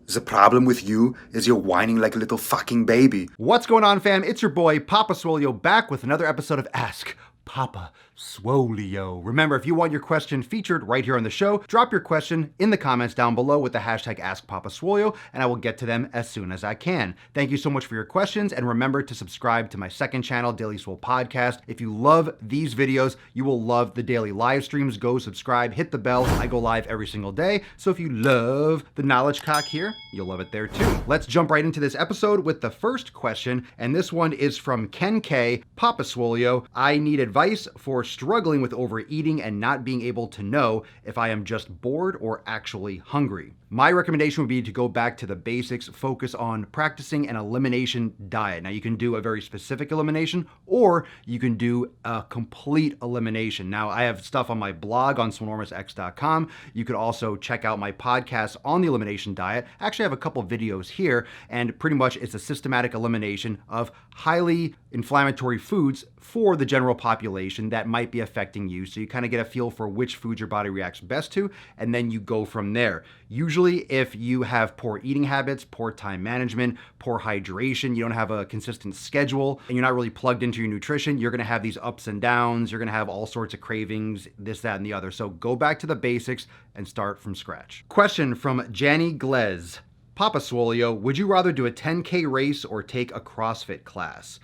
The problem with you is you're whining like a little fucking baby. What's going on, fam? It's your boy, Papa Swolio, back with another episode of Ask Papa Swolio. Remember, if you want your question featured right here on the show, drop your question in the comments down below with the hashtag AskPapaSwolio, and I will get to them as soon as I can. Thank you so much for your questions, and remember to subscribe to my second channel, Daily Swole Podcast. If you love these videos, you will love the daily live streams. Go subscribe, hit the bell. I go live every single day, so if you love the knowledge cock here, you'll love it there too. Let's jump right into this episode with the first question, and this one is from Ken K. Papa Swolio. I need advice for struggling with overeating and not being able to know if I am just bored or actually hungry. My recommendation would be to go back to the basics, focus on practicing an elimination diet. Now, you can do a very specific elimination, or you can do a complete elimination. Now, I have stuff on my blog on Swolenormousx.com. You could also check out my podcast on the elimination diet. Actually, I have a couple videos here, and pretty much it's a systematic elimination of highly inflammatory foods for the general population that might be affecting you. So you kind of get a feel for which foods your body reacts best to, and then you go from there. Usually, if you have poor eating habits, poor time management, poor hydration, you don't have a consistent schedule, and you're not really plugged into your nutrition, you're gonna have these ups and downs, you're gonna have all sorts of cravings, this, that, and the other. So go back to the basics and start from scratch. Question from Janny Glez. Papa Swolio, would you rather do a 10K race or take a CrossFit class?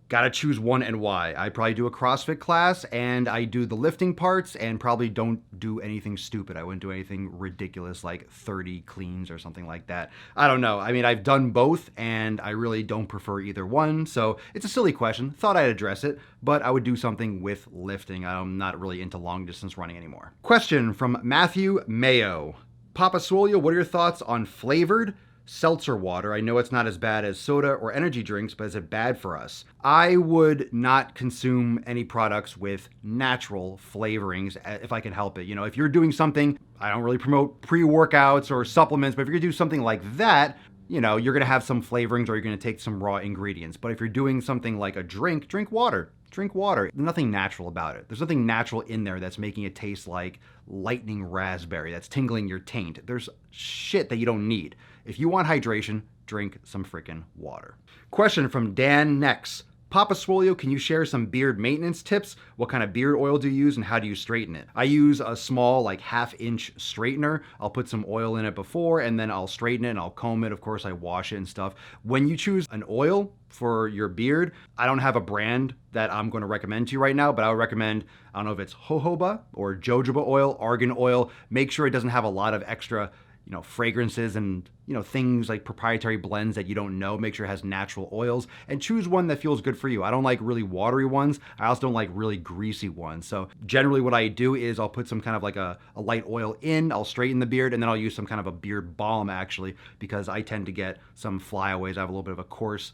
Gotta choose one and why. I probably do a CrossFit class and I do the lifting parts and probably don't do anything stupid. I wouldn't do anything ridiculous like 30 cleans or something like that. I don't know. I mean, I've done both and I really don't prefer either one. So it's a silly question. Thought I'd address it, but I would do something with lifting. I'm not really into long distance running anymore. Question from Matthew Mayo. Papa Swolio, what are your thoughts on flavored seltzer water? I know it's not as bad as soda or energy drinks, but is it bad for us? I would not consume any products with natural flavorings if I can help it. You know, if you're doing something, I don't really promote pre-workouts or supplements, but if you're gonna do something like that, you know, you're gonna have some flavorings or you're gonna take some raw ingredients. But if you're doing something like a drink, drink water. Drink water. There's nothing natural about it. There's nothing natural in there that's making it taste like lightning raspberry, that's tingling your taint. There's shit that you don't need. If you want hydration, drink some freaking water. Question from Dan Nex. Papa Swolio, can you share some beard maintenance tips? What kind of beard oil do you use and how do you straighten it? I use a small, like 1/2-inch straightener. I'll put some oil in it before and then I'll straighten it and I'll comb it. Of course, I wash it and stuff. When you choose an oil for your beard, I don't have a brand that I'm going to recommend to you right now, but I would recommend, I don't know if it's jojoba or jojoba oil, argan oil. Make sure it doesn't have a lot of extra fragrances and, things like proprietary blends that you don't know. Make sure it has natural oils and choose one that feels good for you. I don't like really watery ones. I also don't like really greasy ones. So generally what I do is I'll put some kind of like a light oil in, I'll straighten the beard, and then I'll use some kind of a beard balm actually, because I tend to get some flyaways. I have a little bit of a coarse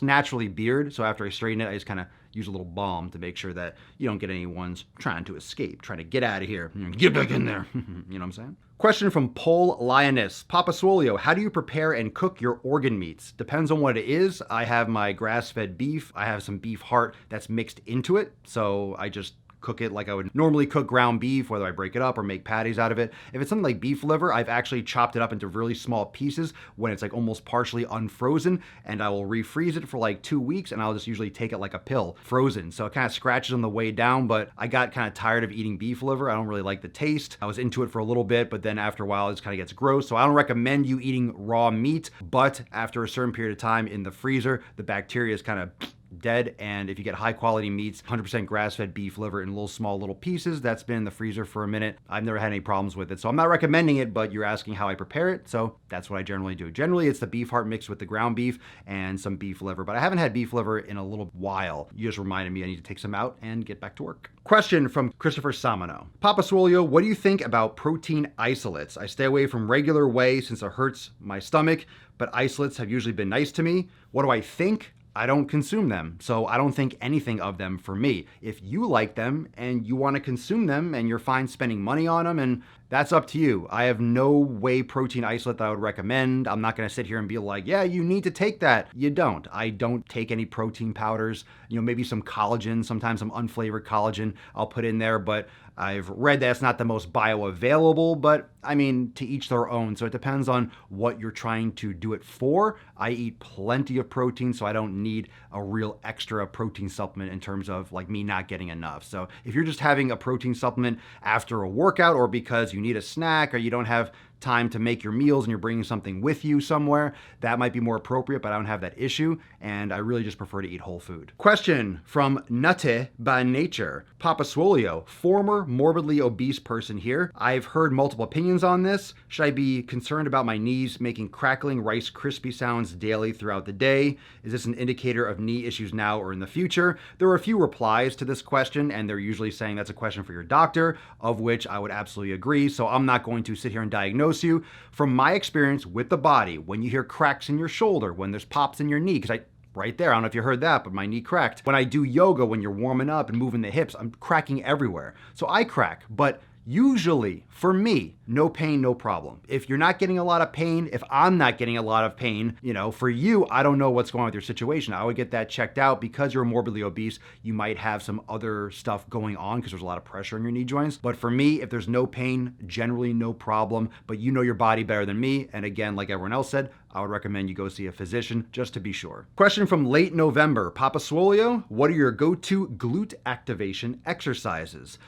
naturally beard. So after I straighten it, I just kind of use a little balm to make sure that you don't get any ones trying to escape, trying to get out of here, get back in there. You know what I'm saying? Question from Pole Lioness. Papa Swolio, how do you prepare and cook your organ meats? Depends on what it is. I have my grass-fed beef. I have some beef heart that's mixed into it. So I just cook it like I would normally cook ground beef, whether I break it up or make patties out of it. If it's something like beef liver, I've actually chopped it up into really small pieces when it's like almost partially unfrozen, and I will refreeze it for like 2 weeks, and I'll just usually take it like a pill, frozen. So it kind of scratches on the way down, but I got kind of tired of eating beef liver. I don't really like the taste. I was into it for a little bit, but then after a while, it just kind of gets gross. So I don't recommend you eating raw meat, but after a certain period of time in the freezer, the bacteria is kind of dead, and if you get high quality meats, 100% grass-fed beef liver in little pieces that's been in the freezer for a minute, I've never had any problems with it. So I'm not recommending it, but you're asking how I prepare it, so that's what I generally do. Generally, it's the beef heart mixed with the ground beef and some beef liver, but I haven't had beef liver in a little while. You just reminded me I need to take some out and get back to work. Question from Christopher Samano. Papa Swolio, what do you think about protein isolates? I stay away from regular whey since it hurts my stomach, but isolates have usually been nice to me. What do I think? I don't consume them, so I don't think anything of them for me. If you like them and you want to consume them and you're fine spending money on them and That's up to you. I have no whey protein isolate that I would recommend. I'm not going to sit here and be like, yeah, you need to take that. You don't. I don't take any protein powders. Maybe some collagen, sometimes some unflavored collagen I'll put in there, but I've read that it's not the most bioavailable, but I mean, to each their own. So it depends on what you're trying to do it for. I eat plenty of protein, so I don't need a real extra protein supplement in terms of like me not getting enough. So if you're just having a protein supplement after a workout or because you need a snack or you don't have time to make your meals and you're bringing something with you somewhere, that might be more appropriate, but I don't have that issue, and I really just prefer to eat whole food. Question from Nutte by Nature. Papa Swolio, former morbidly obese person here. I've heard multiple opinions on this. Should I be concerned about my knees making crackling Rice Krispie sounds daily throughout the day? Is this an indicator of knee issues now or in the future? There are a few replies to this question, and they're usually saying that's a question for your doctor, of which I would absolutely agree, so I'm not going to sit here and diagnose you. From my experience with the body, when you hear cracks in your shoulder, when there's pops in your knee, because right there, I don't know if you heard that, but my knee cracked. When I do yoga, when you're warming up and moving the hips, I'm cracking everywhere. So I crack, but usually, for me, no pain, no problem. If you're not getting a lot of pain, if I'm not getting a lot of pain, for you, I don't know what's going on with your situation. I would get that checked out. Because you're morbidly obese, you might have some other stuff going on because there's a lot of pressure in your knee joints. But for me, if there's no pain, generally no problem, but you know your body better than me. And again, like everyone else said, I would recommend you go see a physician just to be sure. Question from late November. Papa Swolio, what are your go-to glute activation exercises?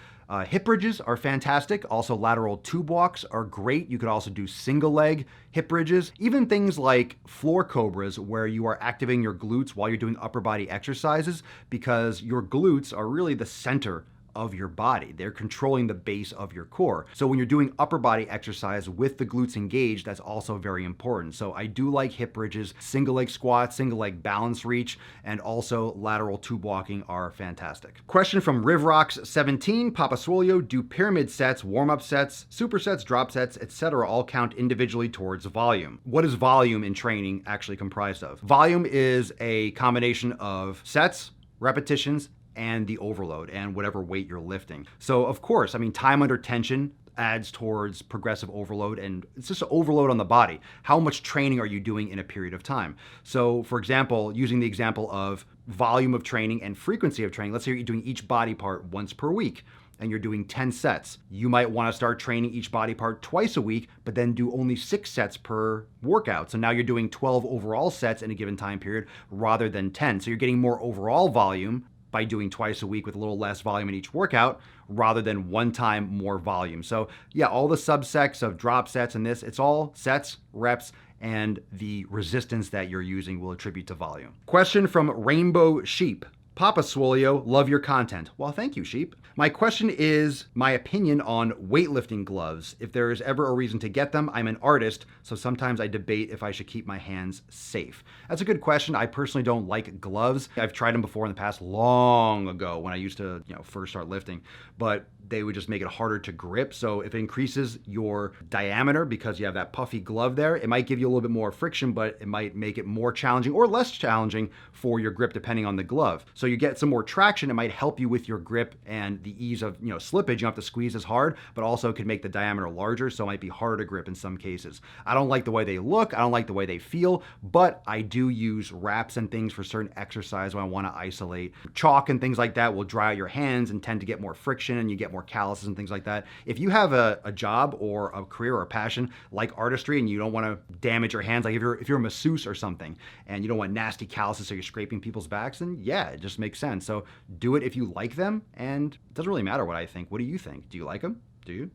Hip bridges are fantastic. Also, lateral tube walks are great. You could also do single leg hip bridges. Even things like floor cobras, where you are activating your glutes while you're doing upper body exercises, because your glutes are really the center of your body. They're controlling the base of your core. So when you're doing upper body exercise with the glutes engaged, that's also very important. So I do like hip bridges, single leg squats, single leg balance reach, and also lateral tube walking are fantastic. Question from Rivrox17, Papa Swolio, do pyramid sets, warm-up sets, supersets, drop sets, etc. all count individually towards volume? What is volume in training actually comprised of? Volume is a combination of sets, repetitions, and the overload and whatever weight you're lifting. So of course, time under tension adds towards progressive overload, and it's just an overload on the body. How much training are you doing in a period of time? So for example, using the example of volume of training and frequency of training, let's say you're doing each body part once per week and you're doing 10 sets. You might want to start training each body part twice a week, but then do only 6 sets per workout. So now you're doing 12 overall sets in a given time period rather than 10. So you're getting more overall volume by doing twice a week with a little less volume in each workout rather than one time more volume. So yeah, all the subsets of drop sets and this, it's all sets, reps, and the resistance that you're using will attribute to volume. Question from Rainbow Sheep. Papa Swolio, love your content. Well, thank you, Sheep. My question is my opinion on weightlifting gloves. If there is ever a reason to get them, I'm an artist, so sometimes I debate if I should keep my hands safe. That's a good question. I personally don't like gloves. I've tried them before in the past, long ago when I used to, first start lifting, but they would just make it harder to grip. So if it increases your diameter because you have that puffy glove there, it might give you a little bit more friction, but it might make it more challenging or less challenging for your grip depending on the glove. So you get some more traction. It might help you with your grip and the ease of slippage. You don't have to squeeze as hard, but also could make the diameter larger, so it might be harder to grip in some cases. I don't like the way they look. I don't like the way they feel, but I do use wraps and things for certain exercise when I want to isolate. Chalk and things like that will dry out your hands and tend to get more friction, and you get more calluses and things like that. If you have a job or a career or a passion like artistry and you don't want to damage your hands, like if you're a masseuse or something and you don't want nasty calluses so you're scraping people's backs, then yeah, it just makes sense. So do it if you like them, and it doesn't really matter what I think. What do you think? Do you like them? Do you?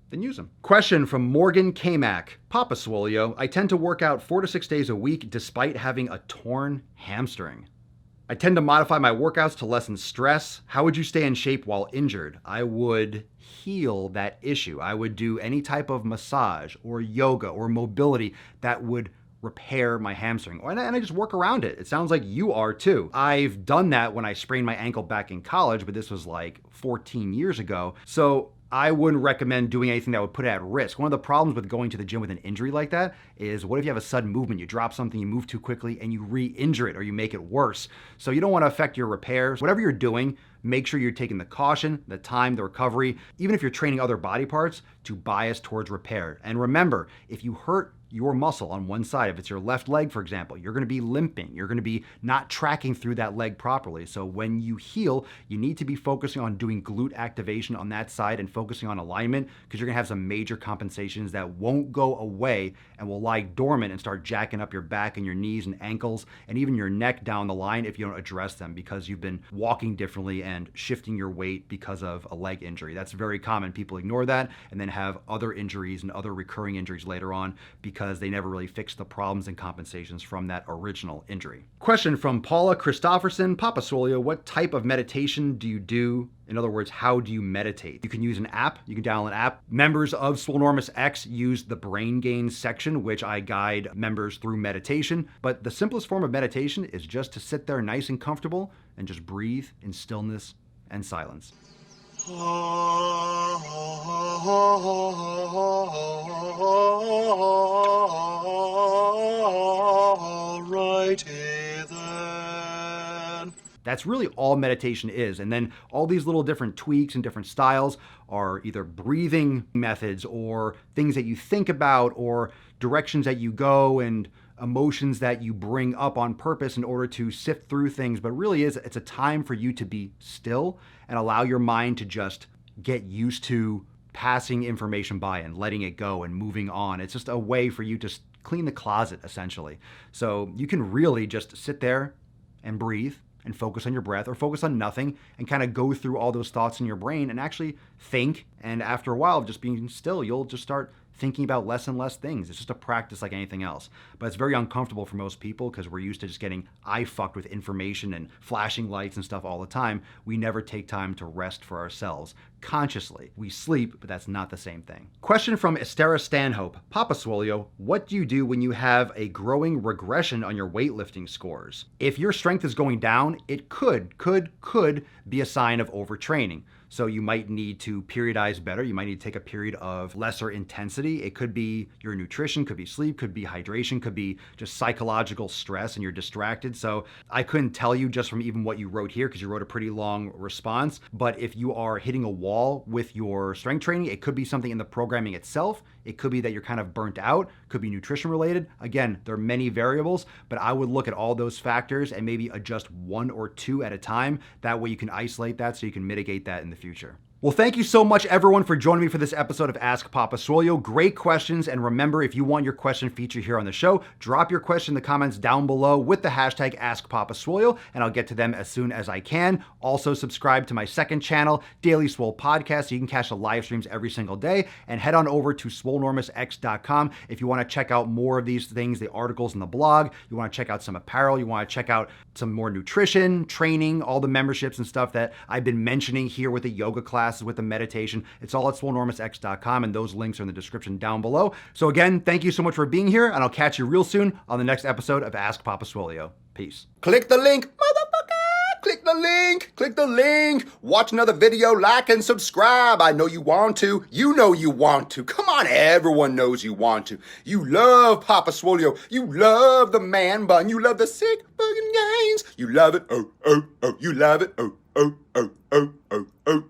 Then use them. Question from Morgan Kamak. Papa Swolio, I tend to work out 4 to 6 days a week despite having a torn hamstring. I tend to modify my workouts to lessen stress. How would you stay in shape while injured? I would heal that issue. I would do any type of massage or yoga or mobility that would repair my hamstring. And I just work around it. It sounds like you are too. I've done that when I sprained my ankle back in college, but this was like 14 years ago. So I wouldn't recommend doing anything that would put it at risk. One of the problems with going to the gym with an injury like that is, what if you have a sudden movement, you drop something, you move too quickly, and you re-injure it or you make it worse. So you don't want to affect your repairs. Whatever you're doing, make sure you're taking the caution, the time, the recovery, even if you're training other body parts, to bias towards repair. And remember, if you hurt your muscle on one side, if it's your left leg, for example, you're going to be limping. You're going to be not tracking through that leg properly. So when you heal, you need to be focusing on doing glute activation on that side and focusing on alignment, because you're going to have some major compensations that won't go away and will lie dormant and start jacking up your back and your knees and ankles and even your neck down the line if you don't address them, because you've been walking differently and shifting your weight because of a leg injury. That's very common. People ignore that and then have other injuries and other recurring injuries later on because they never really fixed the problems and compensations from that original injury. Question from Paula Christofferson. Papa Swolio, what type of meditation do you do? In other words, how do you meditate? You can use an app. You can download an app. Members of Swolenormous X use the brain gain section, which I guide members through meditation. But the simplest form of meditation is just to sit there nice and comfortable and just breathe in stillness and silence. Alrighty then. That's really all meditation is. And then all these little different tweaks and different styles are either breathing methods or things that you think about or directions that you go and emotions that you bring up on purpose in order to sift through things. But really it's a time for you to be still and allow your mind to just get used to passing information by and letting it go and moving on. It's just a way for you to clean the closet, essentially. So you can really just sit there and breathe and focus on your breath or focus on nothing and kind of go through all those thoughts in your brain and actually think. And after a while of just being still, you'll just start thinking about less and less things. It's just a practice like anything else. But it's very uncomfortable for most people because we're used to just getting eye-fucked with information and flashing lights and stuff all the time. We never take time to rest for ourselves consciously. We sleep, but that's not the same thing. Question from Estera Stanhope. Papa Swolio, what do you do when you have a growing regression on your weightlifting scores? If your strength is going down, it could be a sign of overtraining. So you might need to periodize better. You might need to take a period of lesser intensity. It could be your nutrition, could be sleep, could be hydration, could be just psychological stress and you're distracted. So I couldn't tell you just from even what you wrote here because you wrote a pretty long response. But if you are hitting a wall with your strength training, it could be something in the programming itself. It could be that you're kind of burnt out, could be nutrition related. Again, there are many variables, but I would look at all those factors and maybe adjust one or two at a time. That way you can isolate that so you can mitigate that in the future. Well, thank you so much, everyone, for joining me for this episode of Ask Papa Swolio. Great questions. And remember, if you want your question featured here on the show, drop your question in the comments down below with the hashtag AskPapaSwolio, and I'll get to them as soon as I can. Also, subscribe to my second channel, Daily Swole Podcast, so you can catch the live streams every single day. And head on over to Swolenormousx.com if you want to check out more of these things, the articles in the blog. You want to check out some apparel. You want to check out some more nutrition, training, all the memberships and stuff that I've been mentioning here with the yoga class, with the meditation. It's all at Swolenormousx.com, and those links are in the description down below. So again, thank you so much for being here, and I'll catch you real soon on the next episode of Ask Papa Swolio. Peace. Click the link, motherfucker! Click the link! Click the link! Watch another video, like and subscribe. I know you want to. You know you want to. Come on, everyone knows you want to. You love Papa Swolio. You love the man bun. You love the sick bugging gains. You love it. Oh, oh, oh. You love it. Oh, oh, oh, oh, oh, oh.